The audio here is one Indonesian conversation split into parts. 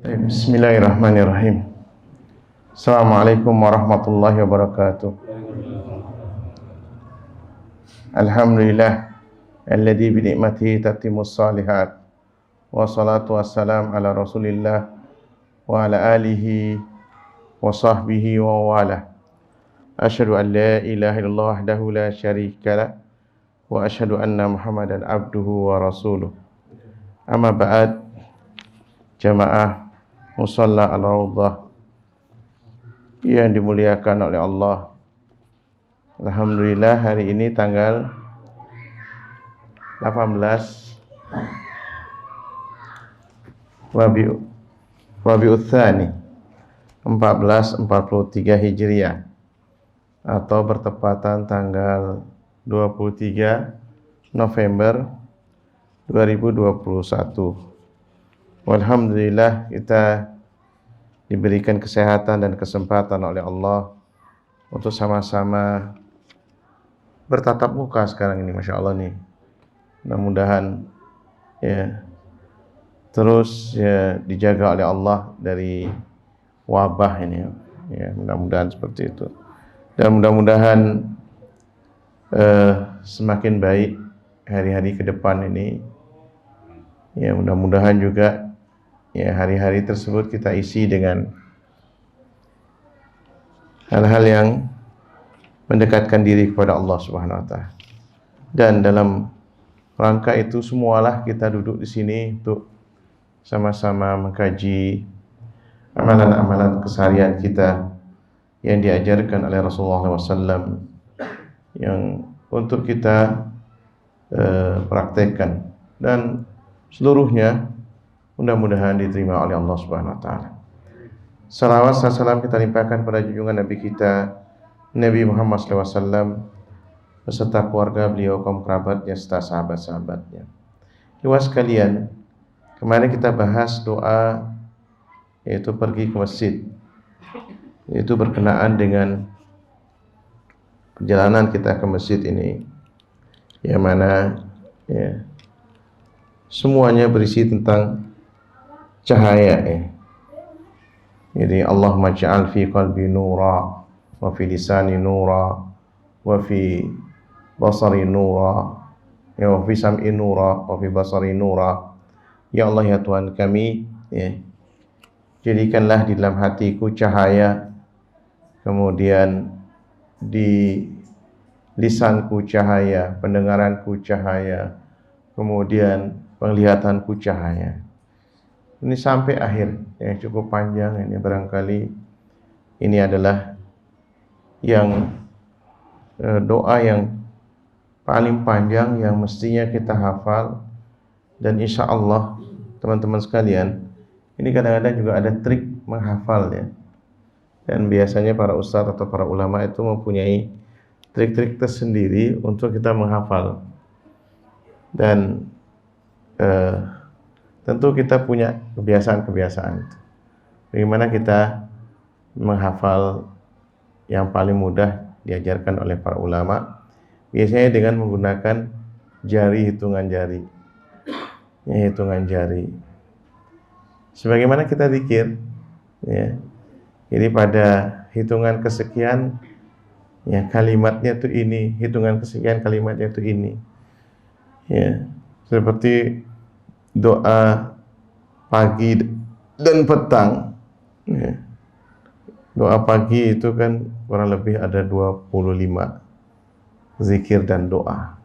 Bismillahirrahmanirrahim. Assalamualaikum warahmatullahi wabarakatuh. Alhamdulillah alladzi bi ni'matihi tatimmus shalihat. Wassalatu wassalam ala Rasulillah wa ala alihi wa sahbihi wa wala. Asyhadu an la ilaha illallah wahdahu la syarika lah wa asyhadu anna Muhammadan abduhu wa rasuluh. Amma ba'd. Jamaah Musalla al-Rawdah yang dimuliakan oleh Allah. Alhamdulillah hari ini tanggal 18 Rabiul Tsani 1443 Hijriah atau bertepatan tanggal 23 November 2021. Alhamdulillah kita diberikan kesehatan dan kesempatan oleh Allah untuk sama-sama bertatap muka sekarang ini, Masya Allah nih. Mudah-mudahan ya terus ya dijaga oleh Allah dari wabah ini ya, mudah-mudahan seperti itu. Dan mudah-mudahan semakin baik hari-hari ke depan ini. Ya, mudah-mudahan juga ya hari-hari tersebut kita isi dengan hal-hal yang mendekatkan diri kepada Allah Subhanahu wa taala. Dan dalam rangka itu semualah kita duduk di sini untuk sama-sama mengkaji amalan-amalan keseharian kita yang diajarkan oleh Rasulullah SAW yang untuk kita praktekkan, dan seluruhnya mudah-mudahan diterima oleh Allah Subhanahu wa taala. Salawat dan salam kita limpahkan pada junjungan Nabi kita Nabi Muhammad SAW beserta keluarga beliau, kaum kerabatnya, serta sahabat-sahabatnya. Luas sekalian, kemarin kita bahas doa yaitu pergi ke masjid. Itu berkenaan dengan perjalanan kita ke masjid ini, yang mana ya semuanya berisi tentang cahaya ya. Jadi Allahumma ja'al fi qalbi nura wa fi lisani nura wa fi basari nura ya wa fi sam'i nura wa fi basari nura. Ya Allah ya Tuhan kami ya, jadikanlah di dalam hatiku cahaya, kemudian di lisanku cahaya, pendengaranku cahaya, kemudian penglihatanku cahaya. Ini sampai akhir yang cukup panjang ini, barangkali ini adalah yang doa yang paling panjang yang mestinya kita hafal. Dan insya Allah teman-teman sekalian, ini kadang-kadang juga ada trik menghafal ya. Dan biasanya para ustadz atau para ulama itu mempunyai trik-trik tersendiri untuk kita menghafal. Dan tentu kita punya kebiasaan-kebiasaan itu. Bagaimana kita menghafal yang paling mudah diajarkan oleh para ulama, biasanya dengan menggunakan jari, hitungan jari. Ya, hitungan jari. Sebagaimana kita zikir, ya. Jadi pada hitungan kesekian, ya kalimatnya itu ini, hitungan kesekian kalimatnya itu ini. Ya, seperti doa pagi dan petang ya. Doa pagi itu kan kurang lebih ada 25 zikir dan doa.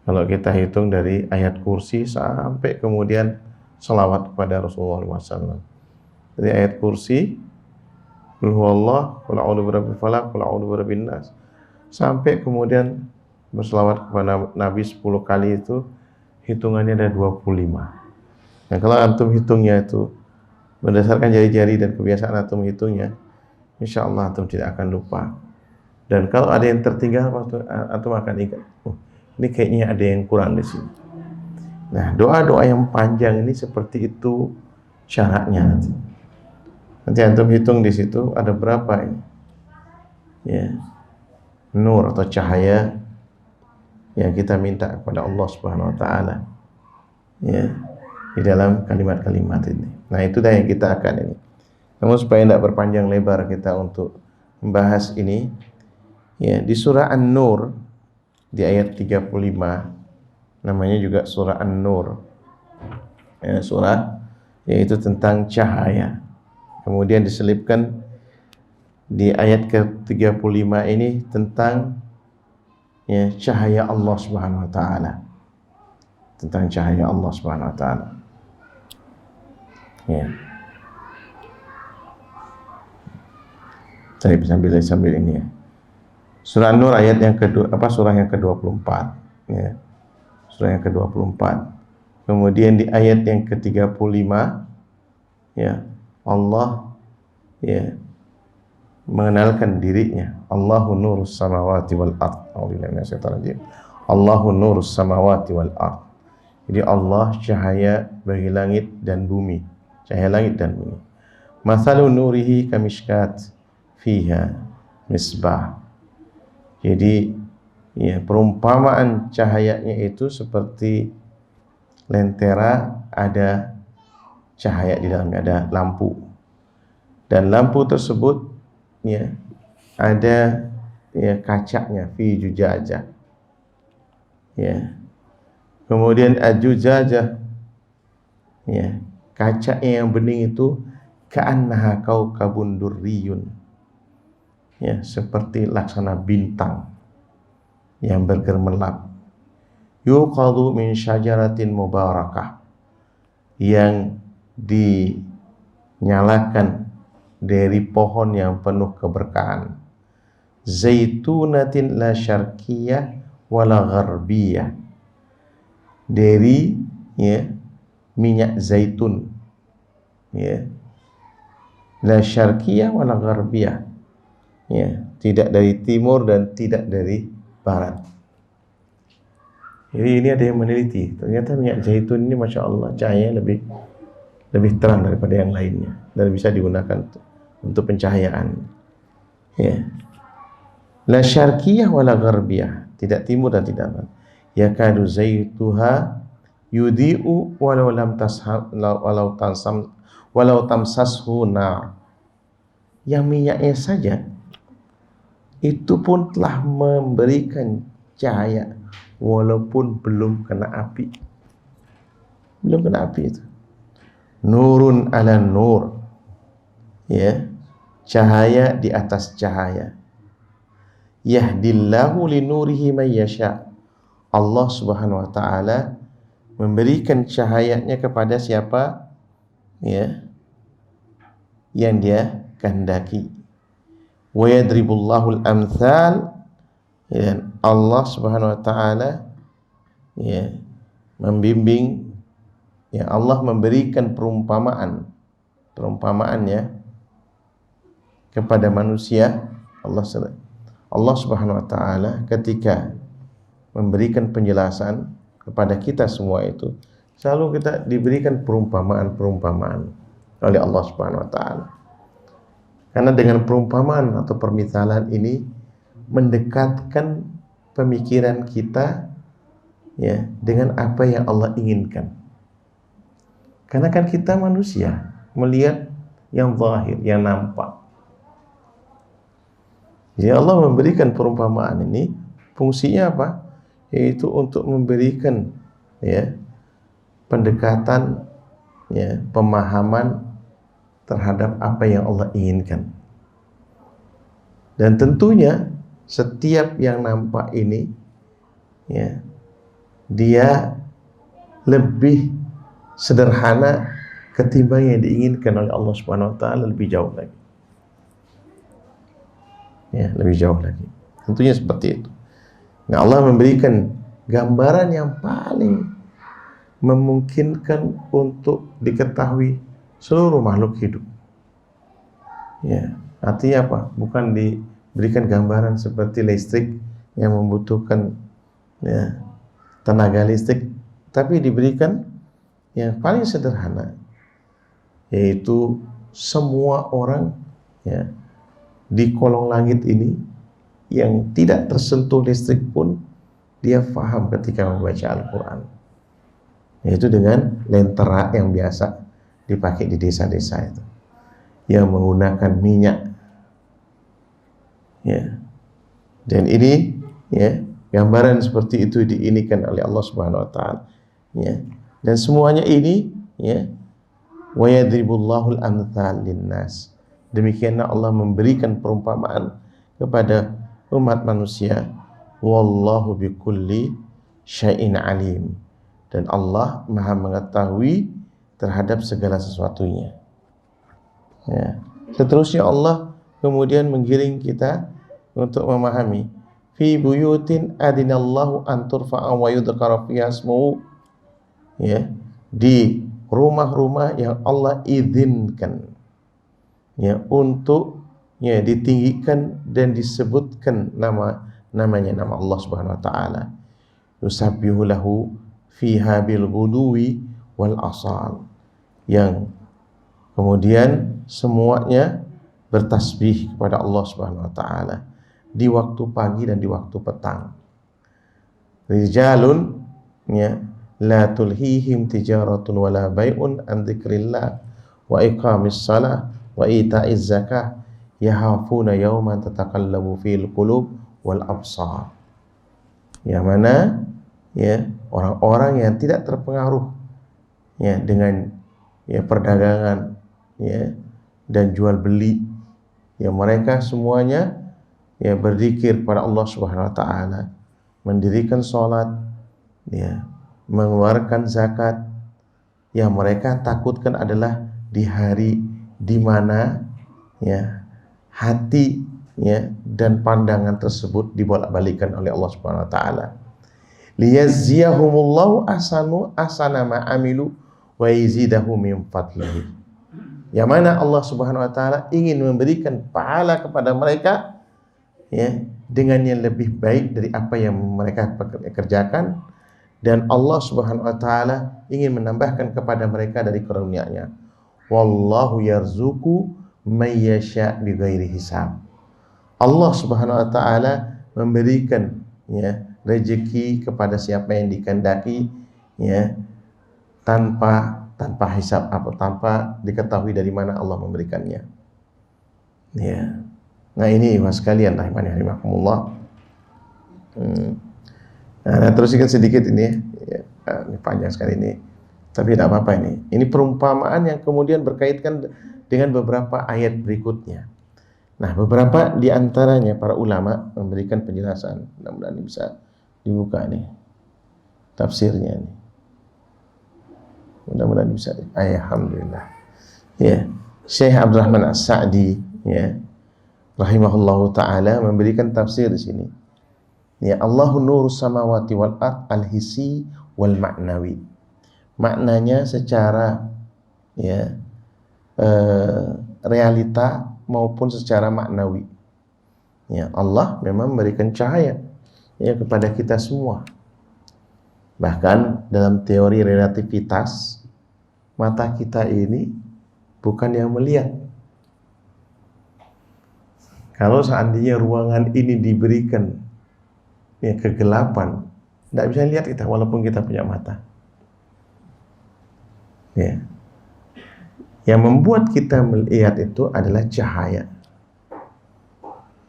Kalau kita hitung dari ayat kursi sampai kemudian salawat kepada Rasulullah SAW. Dari ayat kursi, qul huwallah, qul a'udzu birabbil falaq, qul a'udzu birabbin nas, sampai kemudian berselawat kepada Nabi 10 kali, itu hitungannya ada 25. Nah, kalau antum hitungnya itu berdasarkan jari-jari dan kebiasaan antum hitungnya, insya Allah antum tidak akan lupa. Dan kalau ada yang tertinggal, antum akan ingat, oh, ini kayaknya ada yang kurang di sini. Nah, doa-doa yang panjang ini seperti itu syaratnya nanti. Nanti antum hitung di situ ada berapa ini, ya, nur atau cahaya yang kita minta kepada Allah Subhanahu wa taala ya di dalam kalimat-kalimat ini. Nah, itu dah yang kita akan ini. Namun supaya tidak berpanjang lebar kita untuk membahas ini, ya, di surah An-Nur di ayat 35, namanya juga surah An-Nur, ya, surah yaitu tentang cahaya. Kemudian diselipkan di ayat ke-35 ini tentang, ya, cahaya Allah Subhanahu wa taala. Tentang cahaya Allah Subhanahu wa taala. Ya. Saya sambil ini, ya. Surah An-Nur ayat yang kedua, surah yang ke-24, ya. Surah yang ke-24. Kemudian di ayat yang ke-35, ya, Allah, ya, mengenalkan dirinya. Allahu nurus samawati wal ard. A'udzubillahi minasyaitonir rajim. Allahu nurus samawati wal ard. Jadi Allah cahaya bagi langit dan bumi. Cahaya langit dan bumi. Mathalu nurihi kamishkat fiha misbah. Jadi, ya, perumpamaan cahayanya itu seperti lentera, ada cahaya di dalamnya, ada lampu. Dan lampu tersebut, ya, ada, ya, kacanya, fi jujajah. Ya. Kemudian ajujajah, ya, kaca yang bening itu ka'annaha kaukabun durriyun. Ya, seperti laksana bintang yang bergemerlap. Yuqadu min syajaratin mubarakah, yang dinyalakan dari pohon yang penuh keberkahan. Zaitunatin la syarqiyah wala gharbiyah, dari, ya, minyak zaitun, ya, la syarqiyah wala gharbiyah, ya, tidak dari timur dan tidak dari barat. Jadi ini ada yang meneliti, ternyata minyak zaitun ini, masya Allah, cahayanya lebih terang daripada yang lainnya dan bisa digunakan untuk pencahayaan. Ya. La syarqiyah wala gharbiyah, tidak timur dan tidak barat. Yakadu zaituha yudi'u walau lam tashab walau tamsashu nar. Yang minyaknya saja itu pun telah memberikan cahaya walaupun belum kena api. Belum kena api itu. Nurun ala nur. Ya, cahaya di atas cahaya. Yahdillahu linurihi man yasha. Allah Subhanahu wa taala memberikan cahayanya kepada siapa, ya, yang dia kehendaki. Wa yadribullahu al-amthal, ya, Allah Subhanahu wa taala, ya, membimbing, ya, Allah memberikan perumpamaan ya, kepada manusia. Allah Subhanahu wa taala ketika memberikan penjelasan kepada kita semua itu, selalu kita diberikan perumpamaan oleh Allah Subhanahu wa taala. Karena dengan perumpamaan atau permisalan ini mendekatkan pemikiran kita, ya, dengan apa yang Allah inginkan. Karena kan kita manusia melihat yang zahir, yang nampak. Jadi Allah memberikan perumpamaan ini, fungsinya apa? Yaitu untuk memberikan, ya, pendekatan, ya, pemahaman terhadap apa yang Allah inginkan. Dan tentunya setiap yang nampak ini, ya, dia lebih sederhana ketimbang yang diinginkan oleh Allah Subhanahu wa taala, lebih jauh lagi. Ya, lebih jauh lagi. Tentunya seperti itu. Nah, Allah memberikan gambaran yang paling memungkinkan untuk diketahui seluruh makhluk hidup. Ya, artinya apa? Bukan diberikan gambaran seperti listrik yang membutuhkan, ya, tenaga listrik, tapi diberikan yang paling sederhana, yaitu semua orang, ya, di kolong langit ini yang tidak tersentuh listrik pun dia faham ketika membaca Al-Quran, yaitu dengan lentera yang biasa dipakai di desa-desa itu, yang menggunakan minyak. Ya. Dan ini ya, gambaran seperti itu diinikan oleh Allah Subhanahu wa taala. Ya. Dan semuanya ini ya, wa yadribullahul amthal linnas. Demikianlah Allah memberikan perumpamaan kepada umat manusia. Wallahu bikulli syai'in alim. Dan Allah Maha mengetahui terhadap segala sesuatunya. Ya. Seterusnya Allah kemudian menggiring kita untuk memahami fi buyutin adinallahu an turfa'a wa yudhkara fiha ismuhu, ya, di rumah-rumah yang Allah izinkan ya untuk ya ditinggikan dan disebutkan namanya Allah Subhanahu wa taala. Yusabbihu lahu fiha bil ghuduwi wal asal, yang kemudian semuanya bertasbih kepada Allah Subhanahu wa taala di waktu pagi dan di waktu petang. Rijalun ya la tulhihim tijaratun wala bai'un an dzikrillah wa iqamis shalah wa ita'iz zakah yahafuna yawman tatakallamu fil qulub wal absar. Yang mana ya orang-orang yang tidak terpengaruh ya dengan ya perdagangan ya dan jual beli, ya mereka semuanya ya berzikir kepada Allah Subhanahu wa taala, mendirikan salat, ya, mengeluarkan zakat. Yang mereka takutkan adalah di hari di mana ya hati ya dan pandangan tersebut dibolak-balikan oleh Allah Subhanahu wa taala. Liyaziyahumullahu ahsana ma amilu wa yazidahum min fadlihi. Yang mana Allah Subhanahu wa taala ingin memberikan pahala kepada mereka ya dengan yang lebih baik dari apa yang mereka kerjakan, dan Allah Subhanahu wa taala ingin menambahkan kepada mereka dari karunia-Nya. Wallahu yarzuqu may yasha bighairi hisab. Allah Subhanahu wa taala memberikan ya rezeki kepada siapa yang dikehendaki ya tanpa hisab, tanpa diketahui dari mana Allah memberikannya. Ya. Nah ini mas sekalian, rahimakumullah. Nah, teruskan sedikit ini, ya, ini panjang sekali ini, tapi tidak apa-apa ini. Ini perumpamaan yang kemudian berkaitan dengan beberapa ayat berikutnya. Nah, beberapa di antaranya para ulama memberikan penjelasan. Mudah-mudahan ini bisa dibuka nih tafsirnya nih. Mudah-mudahan bisa. Alhamdulillah. Ya, Syekh Abdurrahman As-Sa'di ya rahimahullahu taala memberikan tafsir di sini. Ya, Allahu nurus samawati wal ard al-hissi wal ma'nawi. Maknanya secara ya realita maupun secara maknawi. Ya, Allah memang memberikan cahaya ya kepada kita semua. Bahkan dalam teori relativitas, mata kita ini bukan yang melihat. Kalau seandainya ruangan ini diberikan ya kegelapan, tidak bisa lihat kita walaupun kita punya mata. Ya. Yang membuat kita melihat itu adalah cahaya.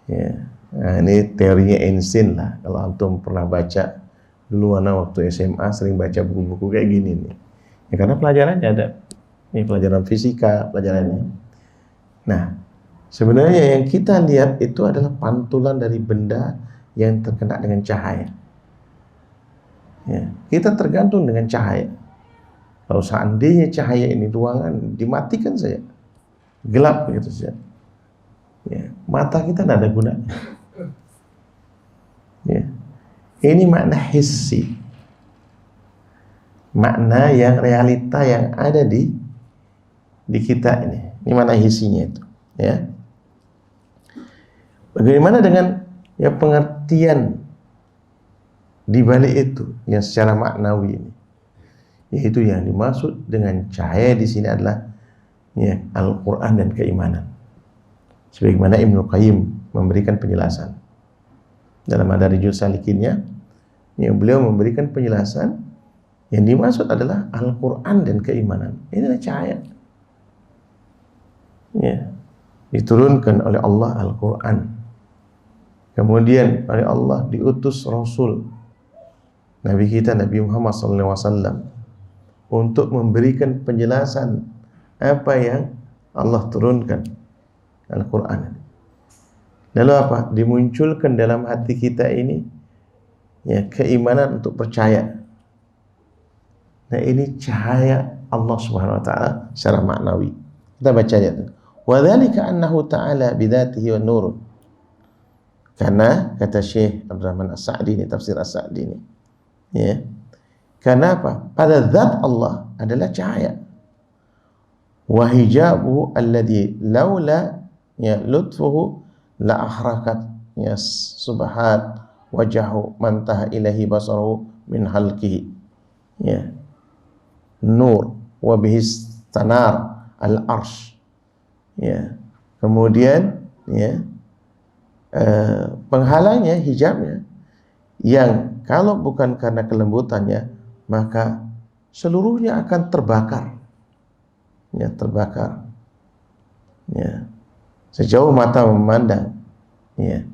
Ya. Nah, ini teorinya Einstein lah. Kalau antum pernah baca dulu, waktu SMA sering baca buku-buku kayak gini nih. Ya, karena pelajarannya ada. Ini pelajaran fisika, pelajarannya. Nah, sebenarnya yang kita lihat itu adalah pantulan dari benda yang terkena dengan cahaya. Ya, kita tergantung dengan cahaya. Kalau seandainya cahaya ini ruangan dimatikan saja, gelap begitu saja, ya, mata kita tidak ada gunanya. Ya. Ini makna hissi, makna yang realita yang ada di kita ini. Ini makna hissinya itu. Ya. Bagaimana dengan ya pengertian di balik itu yang secara maknawi ini? Yaitu yang dimaksud dengan cahaya di sini adalah ya Al-Quran dan keimanan. Sebagaimana Ibnu Qayyim memberikan penjelasan dalam Madarijus Salikinnya, yang beliau memberikan penjelasan yang dimaksud adalah Al-Quran dan keimanan. Ini adalah cahaya. ya, diturunkan oleh Allah Al-Quran. Kemudian oleh Allah diutus Rasul Nabi kita Nabi Muhammad SAW untuk memberikan penjelasan apa yang Allah turunkan Al-Quran. Lalu apa? Dimunculkan dalam hati kita ini ya keimanan untuk percaya. Nah, ini cahaya Allah Subhanahu wa taala secara maknawi. Kita baca aja tuh. Wa dzalika annahu ta'ala bidzatihi wan nur. Karena kata Syekh Abdurrahman As-Sa'di ini tafsir As-Sa'di ini. Ya. Karena apa? Pada zat Allah adalah cahaya. Wa hijabu alladhi laula ya lutfuhu la ahrakat ya subhat wajahu mantaha ilahi basaruhu min halqihi. Ya. Nur wa bihi tanar al-arsh. Ya. Kemudian ya penghalangnya, hijabnya yang kalau bukan karena kelembutannya maka seluruhnya akan terbakar. Ya, terbakar. Ya. Sejauh mata memandang. Ya.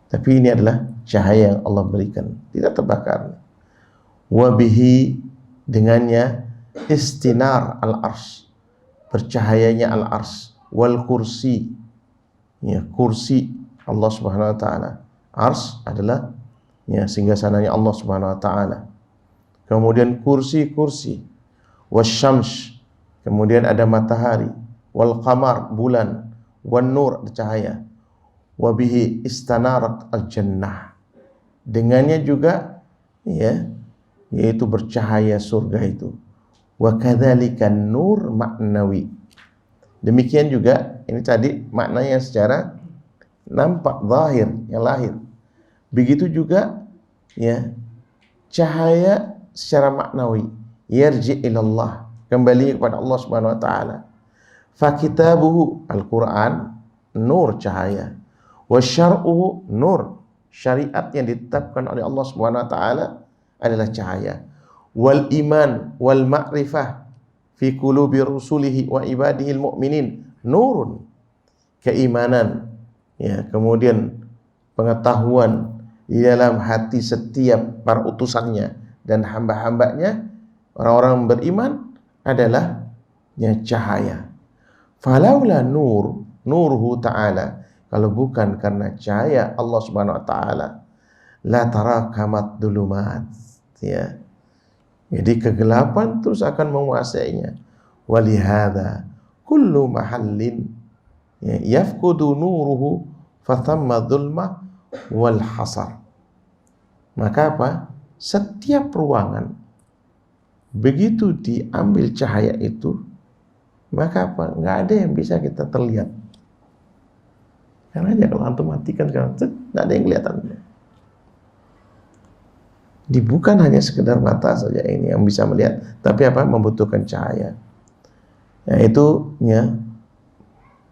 Tapi ini adalah cahaya yang Allah berikan, tidak terbakar. Wa bihi dengannya istinar al-arsh, bercahayanya al-arsh, wal kursi. Ya, kursi Allah Subhanahu wa taala. Ars adalah ya singgasananya Allah Subhanahu wa taala. Kemudian kursi-kursi, wasyams, kemudian ada matahari, wal qamar bulan, wan nur cahaya, wa bihi istanarat al jannah. Dengannya juga ya yaitu bercahaya surga itu. Wa kadzalika nur maknawi. Demikian juga ini tadi maknanya secara nampak zahir yang lahir. Begitu juga ya cahaya secara maknawi, yarji ilallah, kembali kepada Allah Subhanahu wa taala. Fa kitabuhu Al-Qur'an nur cahaya, wa syar'uhu nur, syariat yang ditetapkan oleh Allah Subhanahu wa taala adalah cahaya. Wal iman wal ma'rifah fi qulubi rusulihi wa ibadihi al-mu'minin nurun, keimanan ya, kemudian pengetahuan di dalam hati setiap para utusannya dan hamba-hambanya orang-orang beriman adalah ya cahaya. Falaula nuruhu ta'ala, kalau bukan karena cahaya Allah Subhanahu wa taala, la tarakamat dulumat ya. Jadi kegelapan terus akan menguasainya. Walihada kullu mahallin ya, yafkudu nuruhu fathamma dhulma wal hasar. Maka apa? Setiap ruangan begitu diambil cahaya itu, maka apa? Nggak ada yang bisa kita terlihat. Karena aja kalau antum matikan sekarang, nggak ada yang kelihatan. Bukan hanya sekedar mata saja ini yang bisa melihat, tapi apa? Membutuhkan cahaya. Yaitu ya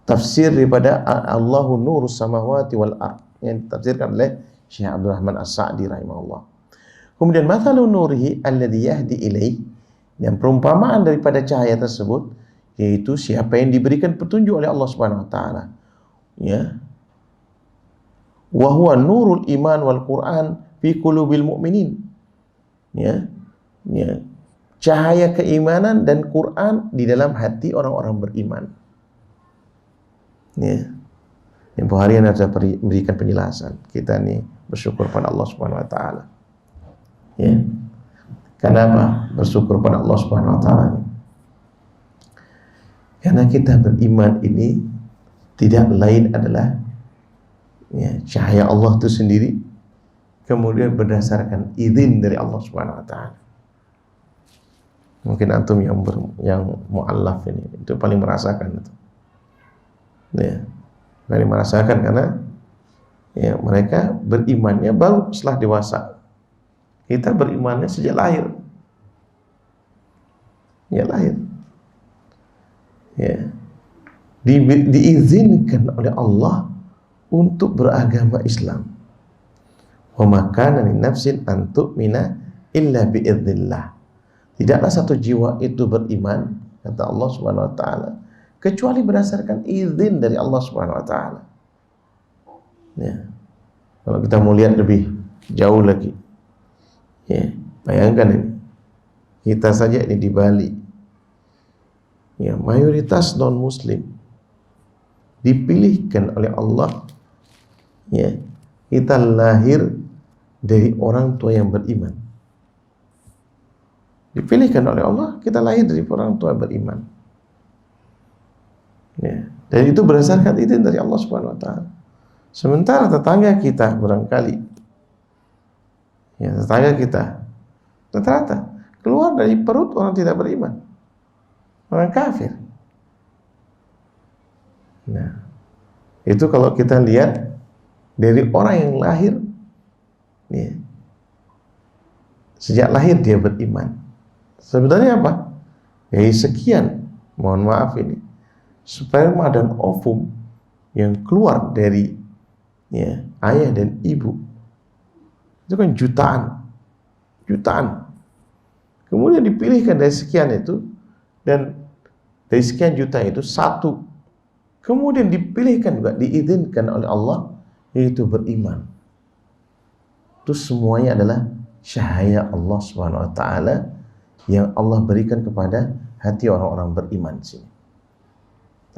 tafsir daripada Allahu nurus samawati wal ard yang ditafsirkan oleh Syekh Abdurrahman As-Sa'di rahimahullah. Kemudian mathalu nurihi alladhi yahdi ilaih, dan perumpamaan daripada cahaya tersebut yaitu siapa yang diberikan petunjuk oleh Allah Subhanahu wa taala. Ya. Wa huwa nurul iman wal Qur'an fi qulubil mu'minin. Ya. Ya. Cahaya keimanan dan Quran di dalam hati orang-orang beriman. Ya. Yang hari ini harus memberikan penjelasan. Kita nih bersyukur pada Allah Subhanahu wa taala. Ya. Kenapa bersyukur pada Allah Subhanahu wa taala? Karena kita beriman ini tidak lain adalah ya, cahaya Allah itu sendiri, kemudian berdasarkan izin dari Allah Subhanahu wa taala. Mungkin antum yang mu'allaf ini itu paling merasakan itu. Ya. Paling merasakan karena ya mereka berimannya baru setelah dewasa. Kita berimannya sejak lahir. Ya lahir. Ya. Diizinkan oleh Allah untuk beragama Islam. Wa ma kana li nafsin an tu'mina illa bi'iznillah. Tidaklah satu jiwa itu beriman, kata Allah Subhanahu wa taala, kecuali berdasarkan izin dari Allah Subhanahu wa taala. Ya. Kalau kita mau lihat lebih jauh lagi, ya, bayangkan ini, kita saja ini di Bali, ya, mayoritas non muslim dipilihkan oleh Allah, ya, kita lahir dari orang tua yang beriman. Dipilihkan oleh Allah, kita lahir dari orang tua beriman. Ya. Dan itu berdasarkan izin dari Allah Subhanahu wa taala. Sementara tetangga kita barangkali, ya, tetangga kita rata-rata keluar dari perut orang tidak beriman, orang kafir. Nah, itu kalau kita lihat dari orang yang lahir, ya, sejak lahir dia beriman. Sebenarnya apa? Dari sekian, mohon maaf ini, sperma dan ovum yang keluar dari, ya, ayah dan ibu itu kan jutaan. Kemudian dipilihkan dari sekian itu, dan dari sekian juta itu satu kemudian dipilihkan juga, diizinkan oleh Allah, yaitu beriman. Itu semuanya adalah cahaya Allah Subhanahu wa taala yang Allah berikan kepada hati orang-orang beriman di sini.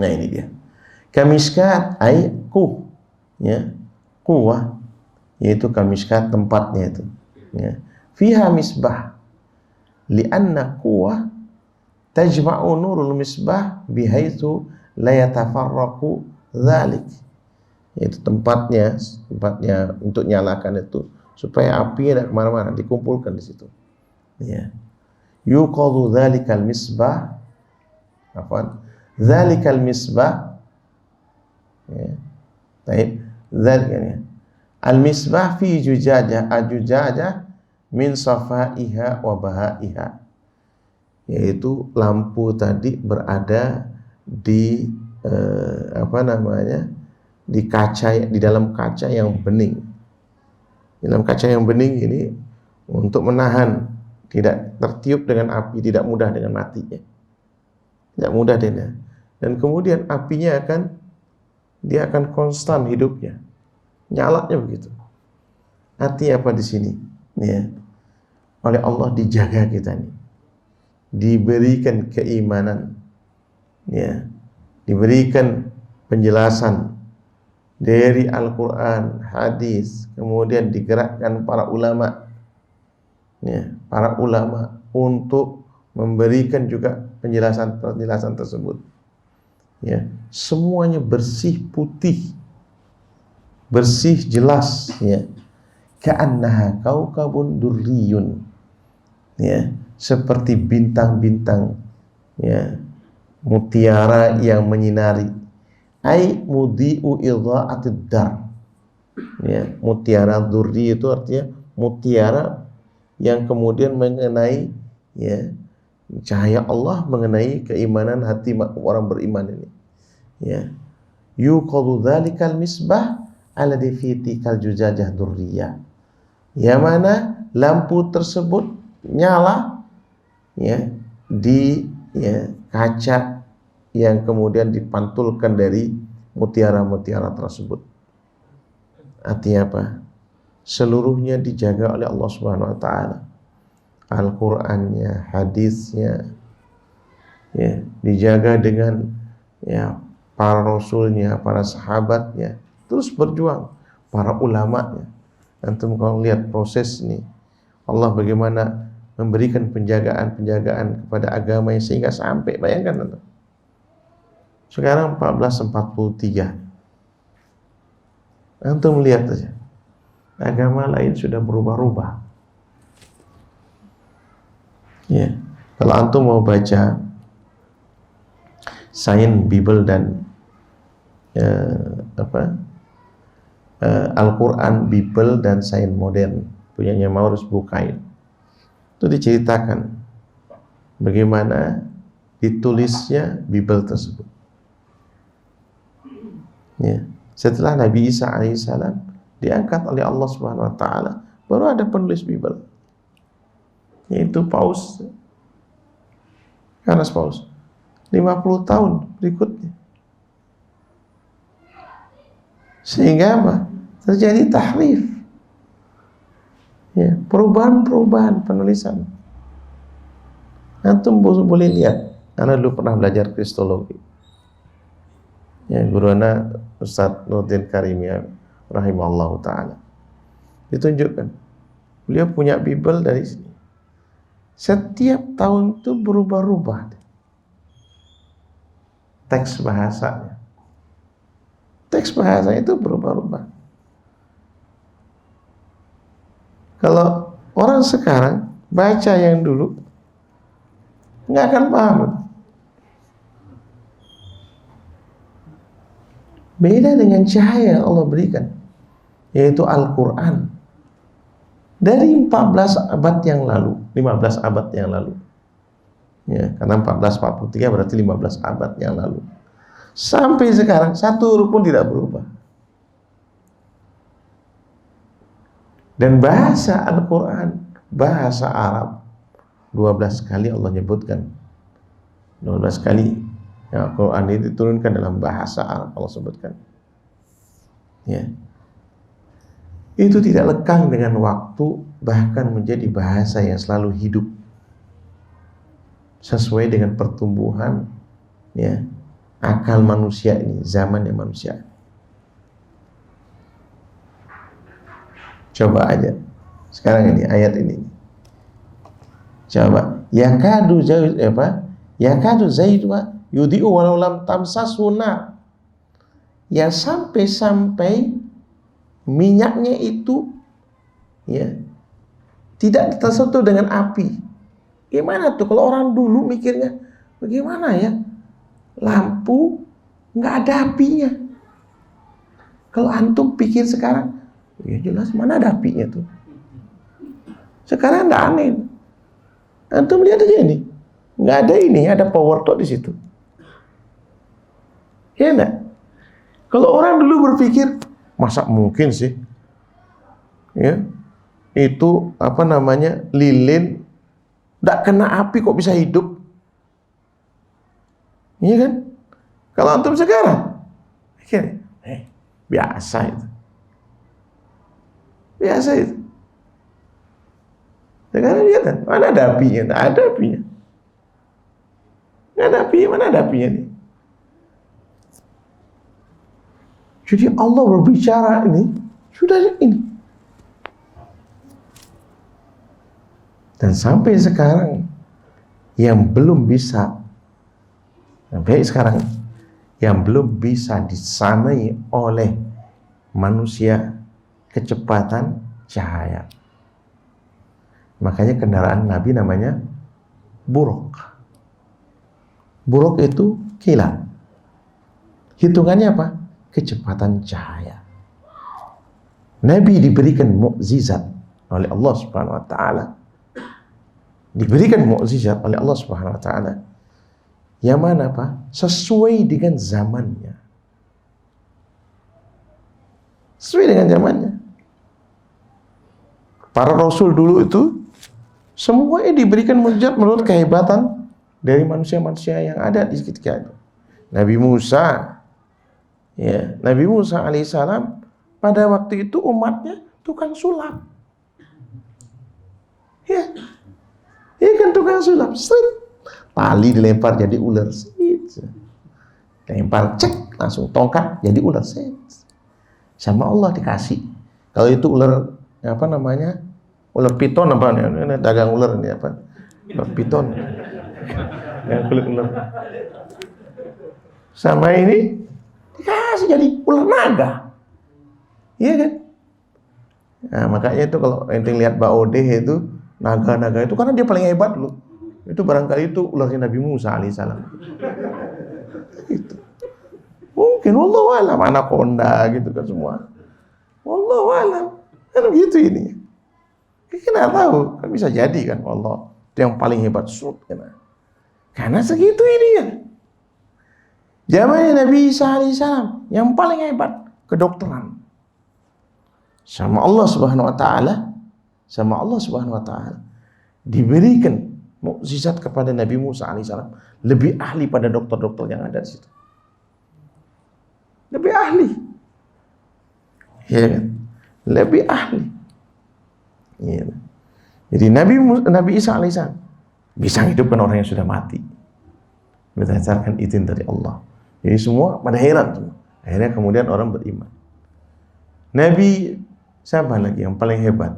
Nah, ini dia. Kamiskat ay ku, ya, kuwah, yaitu kamiskat tempatnya itu, ya. Fiha misbah li'anna kuwah tajma'u nurul misbah bihaitsu la yatafarraqu dzalik. Yaitu tempatnya untuk nyalakan itu supaya api tidak kemana-mana, dikumpulkan di situ. Ya. Yuqadu dzalikal misbah, dzalikal misbah, ya. Baik, dzalika al misbah fi ajujajah min safaiha wa bahaiha, yaitu lampu tadi berada di di kaca, di dalam kaca yang bening. Di dalam kaca yang bening ini untuk menahan, tidak tertiup dengan api, tidak mudah dengan matinya, tidak mudah dengan. Dan kemudian apinya dia akan konstan hidupnya, nyalanya begitu. Artinya apa di sini? Ya, oleh Allah dijaga kita ini, diberikan keimanan, ya, diberikan penjelasan dari Al-Quran, hadis, kemudian digerakkan para ulama, ya, para ulama untuk memberikan juga penjelasan tersebut, ya, semuanya bersih putih, bersih jelas, ya, ka'annaha kaukabun durriyun, ya, seperti bintang-bintang, ya, mutiara yang menyinari, ai mudhi'u idha'atid dar, ya, mutiara durri itu artinya mutiara yang kemudian mengenai, ya, cahaya Allah mengenai keimanan hati orang beriman ini, ya. Yuqadu dzalikal misbah alladhi fi tikal jujajah durriyah, yang mana lampu tersebut nyala, ya, di, ya, kaca yang kemudian dipantulkan dari mutiara-mutiara tersebut. Artinya apa? Seluruhnya dijaga oleh Allah Subhanahu wa taala. Al-Qur'annya, hadisnya, ya, dijaga dengan, ya, para rasulnya, para sahabatnya, terus berjuang, para ulamanya. Antum kalau lihat proses ini, Allah bagaimana memberikan penjagaan kepada agamanya sehingga sampai, bayangkan antum, sekarang 1443, antum lihat saja, agama lain sudah berubah-ubah. Ya, kalau antum mau baca Sains Bible dan Al-Quran, Bible dan Sains Modern punyanya Maurice Bucaille, itu diceritakan bagaimana ditulisnya Bible tersebut. Ya, setelah Nabi Isa alaihissalam diangkat oleh Allah Subhanahu wa taala, baru ada penulis Bible, yaitu Paus, Yohanes Paus. 50 tahun berikutnya. Sehingga apa? Terjadi tahrif. Ya, perubahan-perubahan penulisan. Antum boleh lihat, karena dulu pernah belajar kristologi. Ya, guru anak Ustaz Nurdin Karimia rahimahullah ta'ala. Ditunjukkan. Beliau punya Bible dari sini. Setiap tahun itu berubah-ubah teks bahasanya. Teks bahasa itu berubah-ubah. Kalau orang sekarang baca yang dulu nggak akan paham. Beda dengan cahaya yang Allah berikan, yaitu Al-Quran. Dari 14 abad yang lalu, 15 abad yang lalu, ya, karena 1443 berarti 15 abad yang lalu, sampai sekarang satu huruf pun tidak berubah. Dan bahasa Al-Quran, bahasa Arab, 12 kali Allah nyebutkan. 12 kali ya, Al-Quran ini diturunkan dalam bahasa Arab, Allah sebutkan. Ya. Itu tidak lekang dengan waktu, bahkan menjadi bahasa yang selalu hidup sesuai dengan pertumbuhan, ya, akal manusia ini, zamannya manusia. Coba aja sekarang ini ayat ini. Coba yakadu zaid apa? Yakadu zaidu yudi'u walau lam tamsasuna. Ya sampai minyaknya itu ya tidak tersentuh dengan api. Gimana tuh kalau orang dulu mikirnya bagaimana ya? Lampu nggak ada apinya. Kalau antum pikir sekarang, ya jelas mana ada apinya tuh. Sekarang nggak aneh. Antum lihat aja ini, nggak ada ini, ada power tuh di situ. Ya enggak? Kalau orang dulu berpikir, masa mungkin sih, ya itu apa namanya lilin, nggak kena api kok bisa hidup? Iya kan? Kalau antum sekarang, pikir, biasa itu. Biasa itu. Sekarang lihat kan, mana ada apinya? Nggak ada apinya. Nggak ada apinya, mana ada apinya nih? Jadi Allah berbicara ini, sudah ini. Dan sampai sekarang, yang belum bisa, sampai sekarang, yang belum bisa disamai oleh manusia, kecepatan cahaya. Makanya kendaraan Nabi namanya buruk. Buruk itu kilat. Hitungannya apa? Kecepatan cahaya. Nabi diberikan mukjizat oleh Allah Subhanahu wa taala. Diberikan mukjizat oleh Allah Subhanahu wa taala. Yang mana Pak? Sesuai dengan zamannya. Sesuai dengan zamannya. Para rasul dulu itu semuanya diberikan mukjizat menurut kehebatan dari manusia-manusia yang ada di sekitar itu. Nabi Musa, ya, Nabi Musa alaihissalam pada waktu itu umatnya tukang sulap. Ya, ya kan tukang sulap. Set. Tali dilempar jadi ular. Set. Lempar cek langsung tongkat jadi ular. Set. Sama Allah dikasih. Kalau itu ular apa namanya? Ular piton apa nih? Dagang ular ini apa? Ular piton. Yang kulit ular. Sama ini dikasih jadi ular naga. Iya kan? Nah, makanya itu kalau ente lihat Baodeh itu naga-naga itu karena dia paling hebat loh. Itu barangkali itu ularnya Nabi Musa alaihissalam. Gitu. Mungkin wallahu alam anaconda gitu kan semua. Wallahu alam. Kan gitu ini. Kita nggak tahu, kan bisa jadi kan Allah itu yang paling hebat karena segitu ini ya. Zamannya Nabi Isa alaihissalam yang paling hebat kedokteran. Sama Allah Subhanahu wa taala, diberikan mukjizat kepada Nabi Musa alaihissalam, lebih ahli pada dokter-dokter yang ada di situ. Lebih ahli. Ya kan? Lebih ahli. Ya. Jadi Nabi Isa alaihissalam bisa hidupkan orang yang sudah mati berdasarkan izin dari Allah. Jadi semua pada heran. Akhirnya kemudian orang beriman. Nabi siapa lagi yang paling hebat?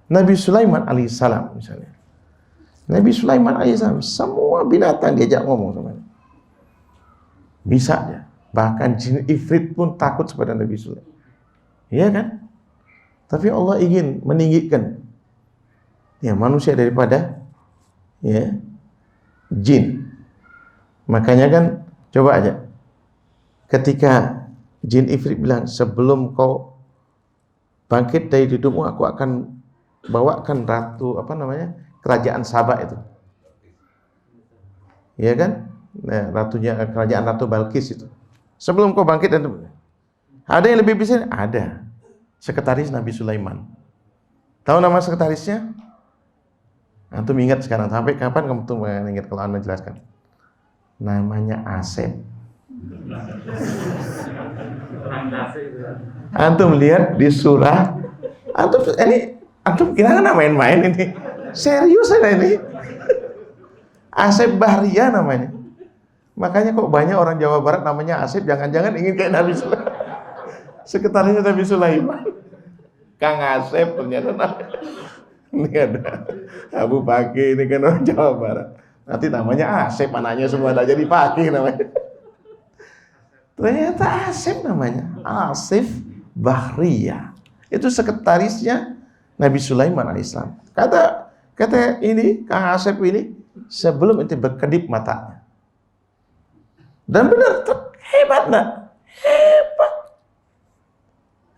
Nabi Sulaiman alaihissalam misalnya. Nabi Sulaiman alaihissalam semua binatang diajak ngomong sama dia. Bisa dia. Bahkan jin ifrit pun takut kepada Nabi Sulaiman. Iya kan? Tapi Allah ingin meninggikan ya manusia daripada ya jin. Makanya kan coba aja ketika jin ifrit bilang, sebelum kau bangkit dari hidupmu, aku akan bawakan ratu kerajaan Sabah itu, ya kan? Nah, kerajaan Ratu Balkis itu. Sebelum kau bangkit, ada yang lebih bisa? Ada. Sekretaris Nabi Sulaiman. Tahu nama sekretarisnya? Antum ingat sekarang, sampai kapan kamu tuh ingat kalau Anda jelaskan? Namanya Asep. Antum lihat di surah, antum kira nggak main-main ini? Serius ini. Asep Bahria namanya. Makanya kok banyak orang Jawa Barat namanya Asep, jangan-jangan ingin kayak Nabi Sulaiman. Sekretarisnya Nabi Sulaiman. Kang Asep ternyata ini ada Abu Pakir, ini kan orang Jawa Barat. Nanti namanya Asep, anaknya semua ada jadi Pakir namanya. Ternyata Asep namanya, Asif Bahria. Itu sekretarisnya Nabi Sulaiman alaihissalam. Kata ini, Kang Asep ini, sebelum itu berkedip matanya. Dan benar, hebat nak? Hebat.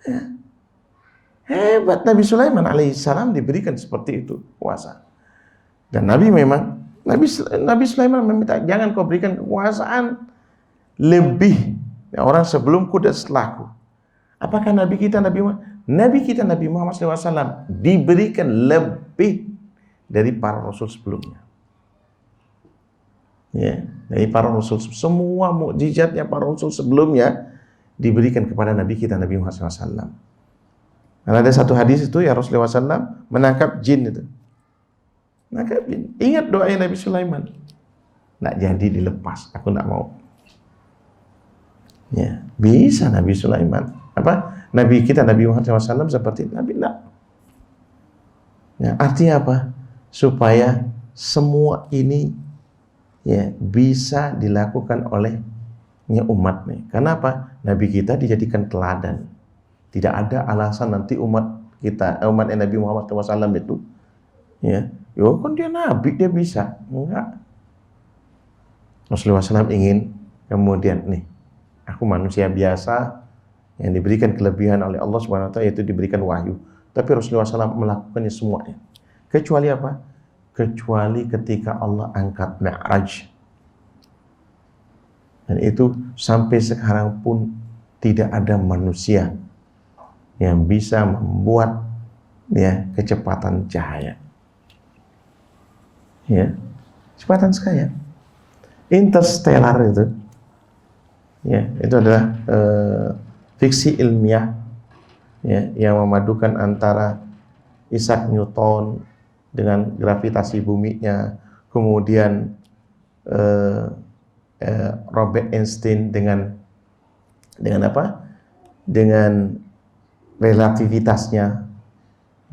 Ya. Hebat, Nabi Sulaiman alaihissalam diberikan seperti itu kuasa. Dan Nabi Sulaiman meminta, jangan kau berikan kekuasaan lebih orang sebelumku dan setelahku. Apakah Nabi kita Nabi Muhammad SAW diberikan lebih dari para rasul sebelumnya? Ya, dari para rasul, semua mukjizatnya para rasul sebelumnya diberikan kepada Nabi kita Nabi Muhammad SAW. Karena ada satu hadis itu ya, Rasulullah SAW menangkap jin itu. Menangkap jin. Ingat doanya Nabi Sulaiman. Nggak jadi dilepas, aku nggak mau. Ya, bisa Nabi Sulaiman. Nabi kita Nabi Muhammad SAW seperti Nabi enggak. Ya, artinya apa? Supaya semua ini ya bisa dilakukan oleh umat nih. Karena apa? Nabi kita dijadikan teladan. Tidak ada alasan nanti umat Nabi Muhammad SAW itu ya, kan dia Nabi, dia bisa. Enggak. Rasulullah SAW ingin kemudian nih, aku manusia biasa yang diberikan kelebihan oleh Allah Subhanahu wa taala, yaitu diberikan wahyu. Tapi Rasulullah SAW melakukannya semuanya. Kecuali apa? Kecuali ketika Allah angkat Mi'raj. Dan itu sampai sekarang pun tidak ada manusia yang bisa membuat ya kecepatan cahaya. Ya, kecepatan cahaya. Interstellar itu, ya, itu adalah fiksi ilmiah ya, yang memadukan antara Isaac Newton dengan gravitasi buminya, kemudian Robert Einstein dengan apa? Dengan relativitasnya,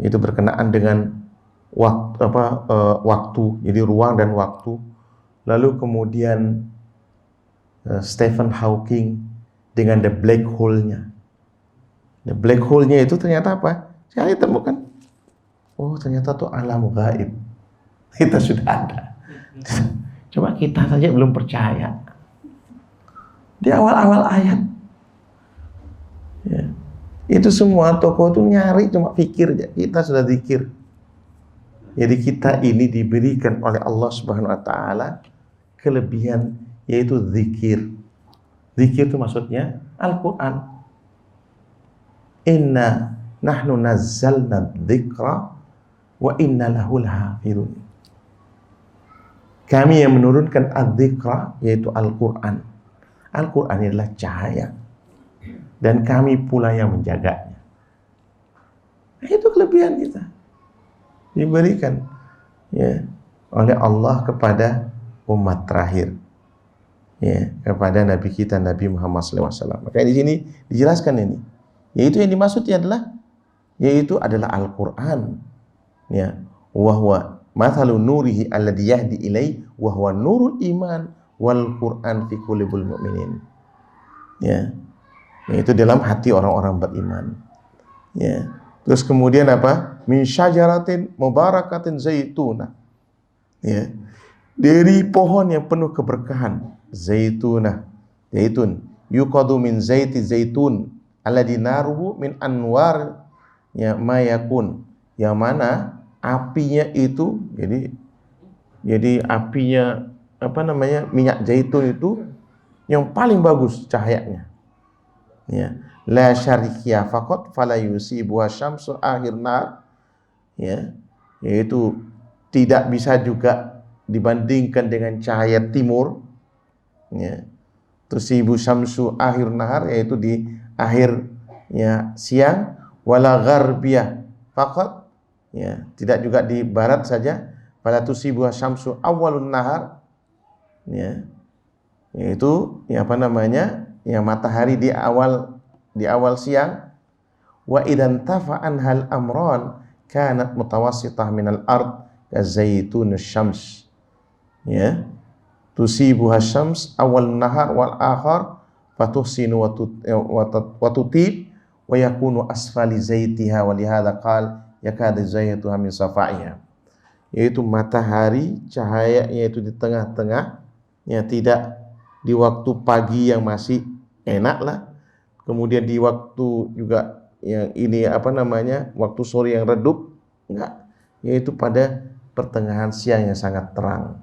itu berkenaan dengan waktu, jadi ruang dan waktu. Lalu kemudian Stephen Hawking dengan the black hole-nya. The black hole-nya itu ternyata apa? Saya temukan. Oh, ternyata itu alam gaib. Kita sudah ada. Coba kita saja belum percaya. Di awal-awal ayat. Ya. Itu semua tokoh itu nyari cuma pikir aja. Kita sudah zikir. Jadi kita ini diberikan oleh Allah Subhanahu wa taala kelebihan, yaitu zikir. Zikir itu maksudnya Al-Qur'an. Inna nahnu nazzalna dzikra wa inna lahu lahafizun. Kami yang menurunkan adzikra, yaitu Al-Quran. Al-Quran adalah cahaya, dan kami pula yang menjaganya. Itu kelebihan kita, diberikan ya oleh Allah kepada umat terakhir, ya, kepada Nabi kita Nabi Muhammad SAW. Maka di sini dijelaskan ini, yaitu yang dimaksudnya adalah Al-Quran, ya, wahwa mathalu nurihi alladhi yahdi ilai wahwa nurul iman wal Quran fi qulubil mu'minin, ya, yaitu dalam hati orang-orang beriman, ya. Terus kemudian apa? Min syajaratin mubarakatin zaitunah, ya, dari pohon yang penuh keberkahan, zaitunah, zaitun, yuqadu min zaiti zaitun alladhi naruhu min anwar ya mayakun, yang mana apinya itu jadi apinya apa namanya, minyak zaitun itu yang paling bagus cahayanya, ya, la syarikiyah faqat fala yusibuha syamsu akhir nar, ya, yaitu tidak bisa juga dibandingkan dengan cahaya timur, ya, tusibu syamsu akhir nahar, yaitu di akhir ya siang, wala gharbiyah faqat, ya, tidak juga di barat saja, fala tusibu syamsu awalun nahar, ya, yaitu ya apa namanya, ya matahari di awal siang. Wa idan tafa'an hal amran kanat mutawassitah minal ard kazaitunus syams, ya, tusibuha syams awal nahar wal akhar fatuhsinu wa tutib wa yakunu asfali zaitiha wa lihadza qal yakadu zaituha min safaiha, yaitu matahari cahayanya itu di tengah-tengah, ya, tidak di waktu pagi yang masih enak lah, kemudian di waktu juga yang ini apa namanya, waktu sore yang redup, enggak, yaitu pada pertengahan siang yang sangat terang,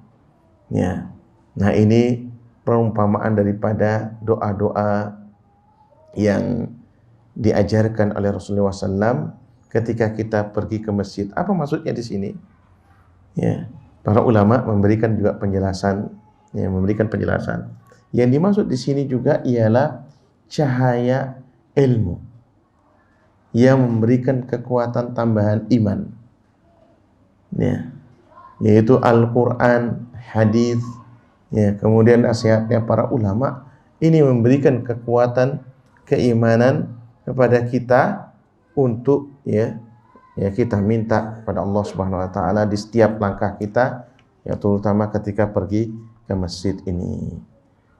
ya. Nah, ini perumpamaan daripada doa-doa yang diajarkan oleh Rasulullah SAW ketika kita pergi ke masjid. Apa maksudnya di sini? Ya, para ulama memberikan juga penjelasan, ya, memberikan penjelasan. Yang dimaksud di sini juga ialah cahaya ilmu yang memberikan kekuatan tambahan iman, ya, yaitu Al-Quran, hadis, ya, kemudian nasihatnya para ulama. Ini memberikan kekuatan keimanan kepada kita untuk ya kita minta pada Allah Subhanahu wa taala di setiap langkah kita, ya, terutama ketika pergi ke masjid ini.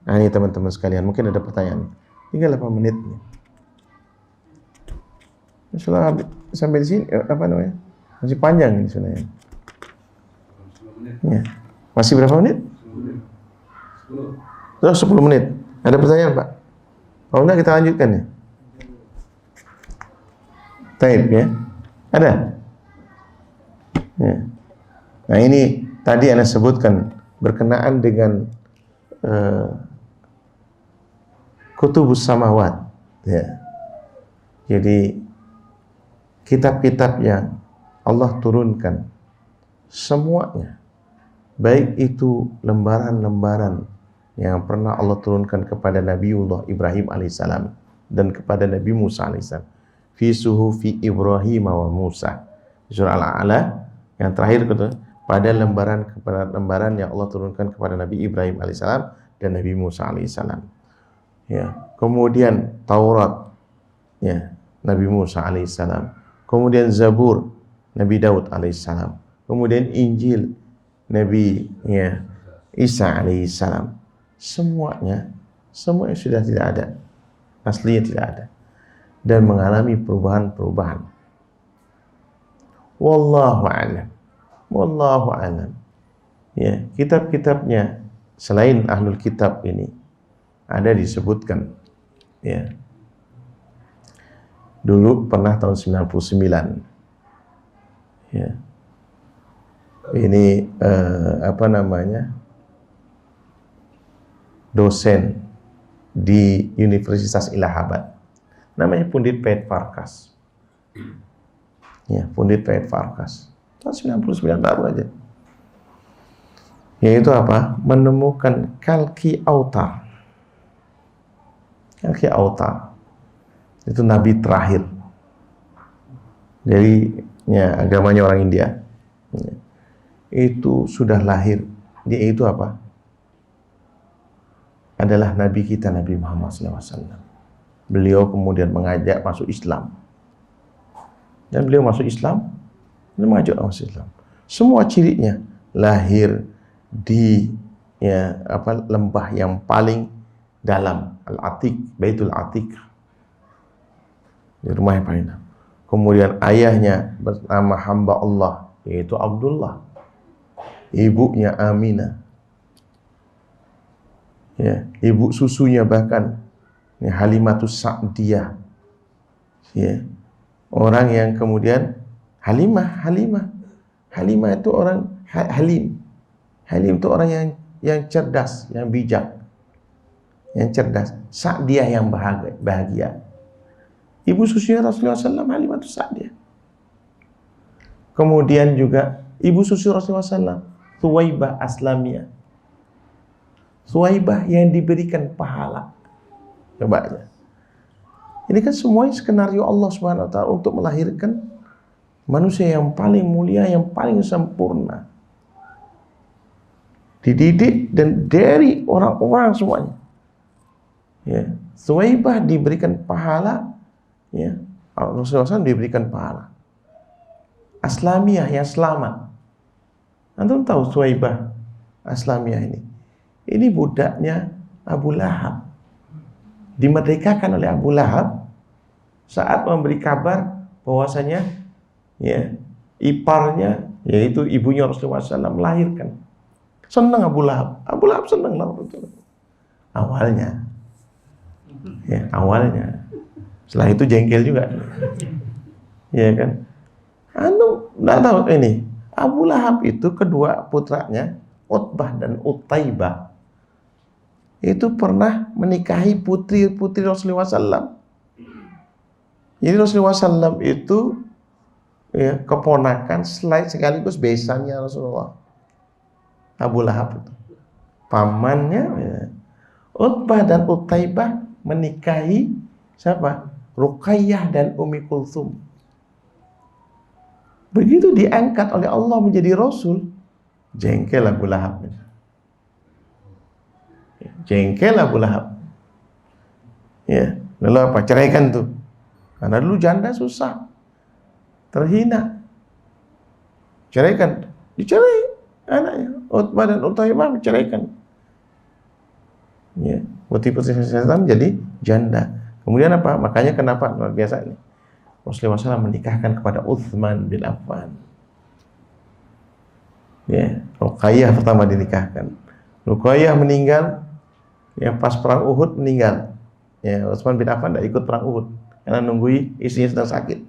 Nah, ini teman-teman sekalian, mungkin ada pertanyaan. Tinggal 8 menit nih. Insyaallah sampai di sini apa namanya? Masih panjang ini sebenarnya. Ya. Masih berapa menit? 10 menit. Ada pertanyaan, Pak? Kalau enggak kita lanjutkan ya. Taib ya. Ada? Ya. Nah, ini tadi Anda sebutkan berkenaan dengan kutubus samawat, ya. Jadi kitab-kitab yang Allah turunkan semuanya, baik itu lembaran-lembaran yang pernah Allah turunkan kepada Nabiullah Ibrahim alaihissalam dan kepada Nabi Musa alaihissalam, fi suhufi Ibrahim wa Musa, surah Al-A'la yang terakhir itu, pada lembaran yang Allah turunkan kepada Nabi Ibrahim alaihissalam dan Nabi Musa alaihissalam, ya. Kemudian Taurat, ya, Nabi Musa alaihissalam, kemudian Zabur Nabi Daud alaihissalam, kemudian Injil Nabi, ya, Isa alaihissalam. Semuanya sudah tidak ada, aslinya tidak ada, dan mengalami perubahan-perubahan. Wallahu a'lam. Ya, kitab-kitabnya selain ahlul kitab ini ada disebutkan, ya. Dulu pernah tahun 99, ya. Ini apa namanya, dosen di Universitas Allahabad, namanya Pundit Paid Farkas, ya, Pundit Paid Farkas, tahun 99 baru aja. Yaitu apa? Menemukan kalki autar. Kalki autar itu nabi terakhir. Jadi ya, agamanya orang India. Itu sudah lahir. Dia itu apa? Adalah nabi kita, Nabi Muhammad SAW. Beliau kemudian mengajak masuk Islam. Dan beliau masuk Islam dan mengajak masuk Islam. Semua cirinya lahir di lembah yang paling dalam, Al-Atiq, Baitul Atiq, di rumah yang paling dalam. Kemudian ayahnya bernama hamba Allah, yaitu Abdullah. Ibunya Aminah. Ya, ibu susunya bahkan Halimatus Sa'diyah. Ya. Orang yang kemudian Halimah itu orang Halim. Halim itu orang yang cerdas, yang bijak, yang cerdas. Sa'diyah yang bahagia. Ibu susunya Rasulullah SAW, Halimatus Sa'diyah. Kemudian juga ibu susu Rasulullah SAW, Thuwaibah Aslamiyah. Thuwaibah yang diberikan pahala. Coba aja. Ini kan semuanya skenario Allah Subhanahu wa taala untuk melahirkan manusia yang paling mulia, yang paling sempurna. Dididik dan dari orang-orang semuanya. Ya, Thuwaibah diberikan pahala, ya. Rasulullah SAW diberikan pahala. Aslamiyah yang selamat. Antum tahu Thuwaibah Aslamiyah ini? Ini budaknya Abu Lahab. Dimerdekakan oleh Abu Lahab saat memberi kabar bahwasanya ya, iparnya, yaitu ibunya Rasulullah SAW, melahirkan. Senang Abu Lahab. Abu Lahab senang lah. Awalnya. Ya, awalnya. Setelah itu jengkel juga. Ya kan? Anu enggak tahu ini. Abu Lahab itu kedua putranya, Utbah dan Utaibah, itu pernah menikahi putri-putri Rasulullah SAW. Jadi Rasulullah SAW itu ya, keponakan sekaligus besannya Rasulullah. Abu Lahab itu pamannya, ya. Utbah dan Utaibah menikahi siapa? Ruqayyah dan Ummi Kulthum. Begitu diangkat oleh Allah menjadi Rasul, jengkel Abu Lahab. Jengkel Abu Lahab. Ya, lalu apa? Ceraikan tuh. Karena dulu janda susah, terhina. Ceraikan. Dicerai anaknya. Utbah dan Utaibah diceraikan. Ya, putri-putri Islam jadi janda. Kemudian apa? Makanya kenapa luar biasa ini? Rasulullah SAW menikahkan kepada Utsman bin Affan. Ya, Ruqayyah pertama dinikahkan. Ruqayyah meninggal, ya pas perang Uhud meninggal. Ya, Utsman bin Affan tidak ikut perang Uhud karena nunggui istrinya sedang sakit.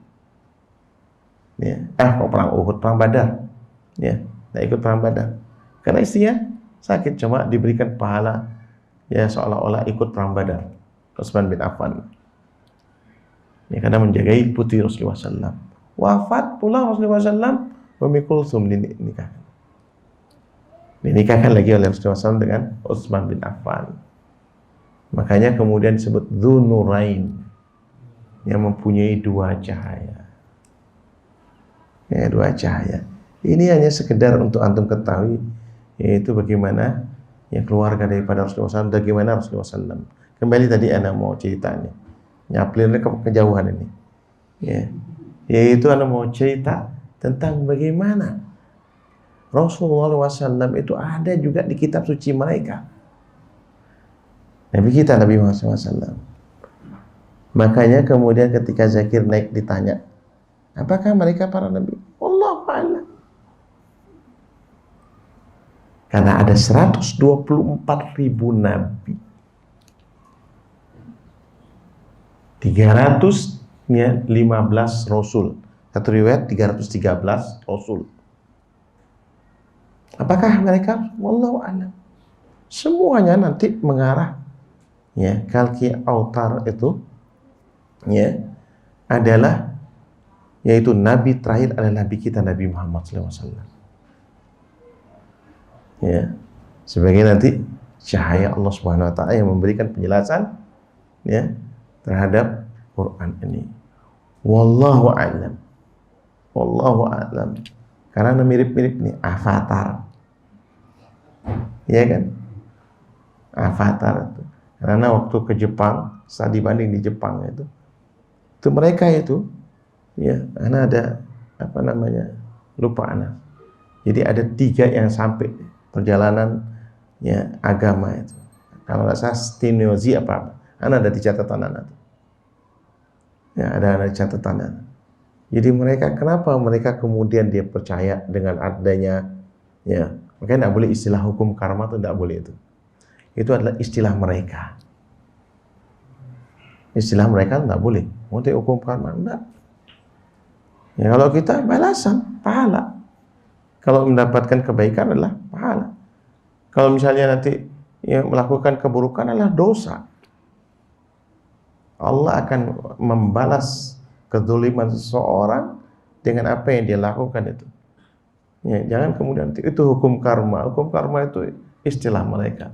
Ya, kok perang Uhud, perang Badar. Ya, tidak ikut perang Badar karena istrinya sakit, cuma diberikan pahala ya seolah-olah ikut perang Badar. Utsman bin Affan. Ya, karena menjagai putri Rasulullah SAW. Wafat pula Rasulullah SAW, Ummi Kulthum dinikahkan lagi oleh Rasulullah SAW dengan Utsman bin Affan. Makanya kemudian disebut Dzunurain, yang mempunyai dua cahaya. Ya, dua cahaya. Ini hanya sekedar untuk antum ketahui, yaitu bagaimana yang keluarga daripada Rasulullah SAW, bagaimana Rasulullah SAW. Kembali tadi anak mau ceritanya. Nyaplirnya kejauhan ini, ya, yaitu anda mau cerita tentang bagaimana Rasulullah SAW itu ada juga di kitab suci mereka, Nabi kita Nabi Muhammad SAW. Makanya kemudian ketika Zakir naik ditanya, apakah mereka para nabi? Wallahu a'lam. Karena ada 124.000 nabi, 315 Rasul. Satu riwayat 313 Rasul. Apakah mereka? Wallahu a'lam. Semuanya nanti mengarah, ya, kalki autar itu, ya, adalah, yaitu nabi terakhir adalah nabi kita Nabi Muhammad SAW. Ya, sebagai nanti cahaya Allah Subhanahu wa taala yang memberikan penjelasan ya terhadap Quran ini. Wallahu a'lam. Wallahu a'lam. Karena mirip-mirip nih avatar. Ya kan? Avatar itu. Karena waktu ke Jepang, saat dibanding di Jepang itu mereka itu ya, karena ada apa namanya? Lupa anak. Jadi ada 3 yang sampai perjalanan ya agama itu. Kalau nggak salah Stenozi apa? Ada di catatan anak. Ya, ada catatan anak. Jadi mereka, kenapa mereka kemudian dia percaya dengan adanya ya, makanya tidak boleh istilah hukum karma itu, tidak boleh itu. Itu adalah istilah mereka. Istilah mereka tidak boleh. Mau hukum karma enggak. Ya kalau kita balasan pahala. Kalau mendapatkan kebaikan adalah pahala. Kalau misalnya nanti ya, melakukan keburukan adalah dosa. Allah akan membalas kezaliman seseorang dengan apa yang dia lakukan itu. Ya, jangan kemudian itu hukum karma. Hukum karma itu istilah mereka.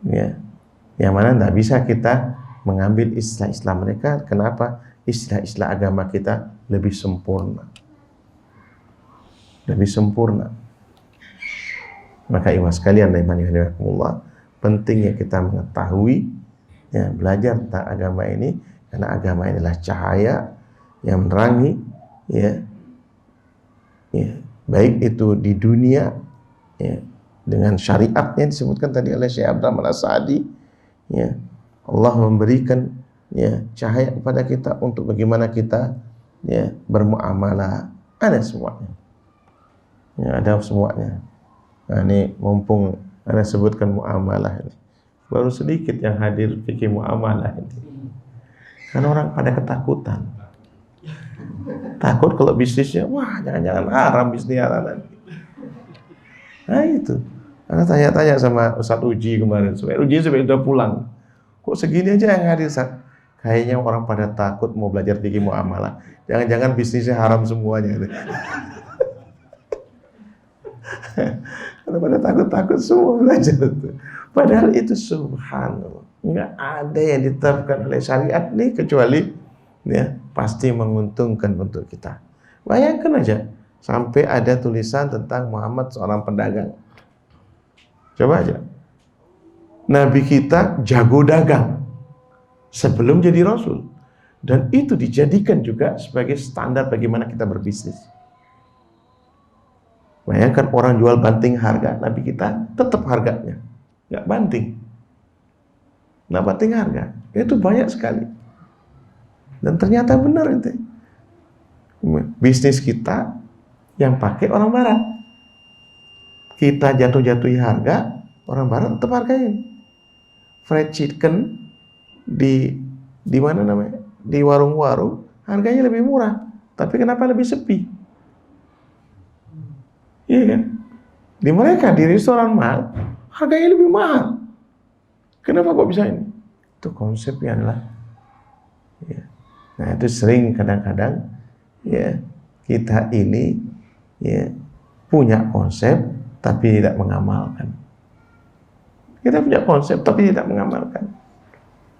Ya, yang mana tidak bisa kita mengambil istilah-istilah mereka. Kenapa? Istilah-istilah agama kita lebih sempurna. Lebih sempurna. Maka ikhwas sekalian, rahimanillah, pentingnya kita mengetahui ya, belajar tentang agama ini, karena agama ini adalah cahaya yang menerangi ya, baik itu di dunia ya, dengan syariatnya disebutkan tadi oleh Syekh Abdurrahman As-Sa'di ya, Allah memberikan ya cahaya kepada kita untuk bagaimana kita ya bermuamalah, ada semuanya ya, ada semuanya. Nah, ini mumpung Anda sebutkan muamalah ini, baru sedikit yang hadir fikih muamalah ini, karena orang pada ketakutan. Takut kalau bisnisnya, wah jangan-jangan haram bisnisnya nanti. Nah itu, Anda tanya-tanya sama Ustadz Uji kemarin, Uji sampai udah pulang, kok segini aja yang hadir Ustadz? Kayaknya orang pada takut mau belajar fikih muamalah, jangan-jangan bisnisnya haram semuanya. Karena pada takut-takut semua belajar itu. Padahal itu subhanallah, nggak ada yang ditetapkan oleh syariat ini kecuali ya pasti menguntungkan untuk kita. Bayangkan aja sampai ada tulisan tentang Muhammad seorang pedagang. Coba aja, Nabi kita jago dagang sebelum jadi Rasul, dan itu dijadikan juga sebagai standar bagaimana kita berbisnis. Bayangkan orang jual banting harga, Nabi kita tetap harganya nggak banting, nggak banting harga. Itu banyak sekali, dan ternyata benar itu. Bisnis kita yang pakai orang Barat, kita jatuh-jatuhi harga, orang Barat tetap hargain. Fried chicken di mana namanya, di warung-warung harganya lebih murah, tapi kenapa lebih sepi? Iya kan? Di mereka, di restoran mahal, harganya lebih mahal. Kenapa kok bisa ini? Itu konsepnya adalah ya. Nah itu sering kadang-kadang ya kita ini ya punya konsep tapi tidak mengamalkan. Kita punya konsep tapi tidak mengamalkan.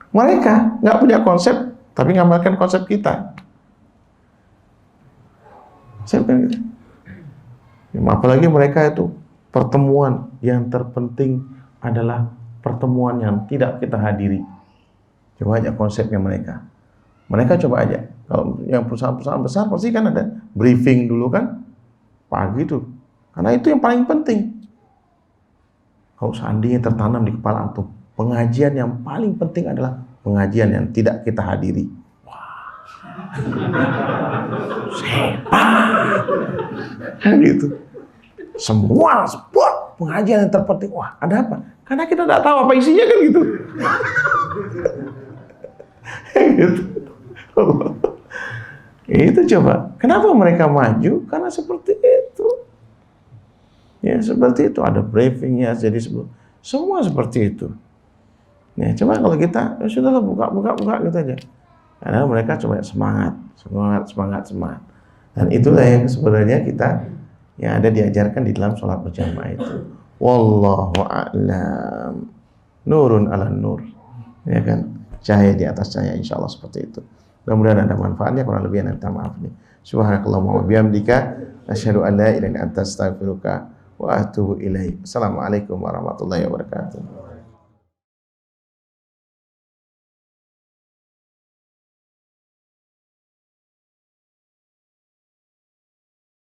Mereka nggak punya konsep tapi mengamalkan konsep kita. Siapa kita? Apalagi mereka itu pertemuan yang terpenting adalah pertemuan yang tidak kita hadiri. Coba aja konsepnya mereka. Mereka coba aja. Kalau yang perusahaan-perusahaan besar pasti kan ada briefing dulu kan pagi tuh. Karena itu yang paling penting. Kalau seandainya tertanam di kepala antum, pengajian yang paling penting adalah pengajian yang tidak kita hadiri. Wah, sepak, gitu. Semua pengajian yang terpenting, wah ada apa? Karena kita tidak tahu apa isinya kan gitu. Gitu. Itu coba. Kenapa mereka maju? Karena seperti itu. Ya seperti itu. Ada briefingnya. Jadi semua seperti itu. Ya coba kalau kita ya sudahlah buka gitu aja. Karena mereka cuma semangat. Dan itulah yang sebenarnya kita yang ada diajarkan di dalam sholat berjamaah itu. Wallahu a'lam. Nurun ala nur, ya kan, cahaya di atas cahaya, insyaallah seperti itu. Mudah-mudahan ada manfaatnya, kurang lebih minta maaf nih. Subhanakallahumma wa bihamdika asyhadu an la ilaha illa anta astaghfiruka wa atubu ilaik. Assalamualaikum warahmatullahi wabarakatuh.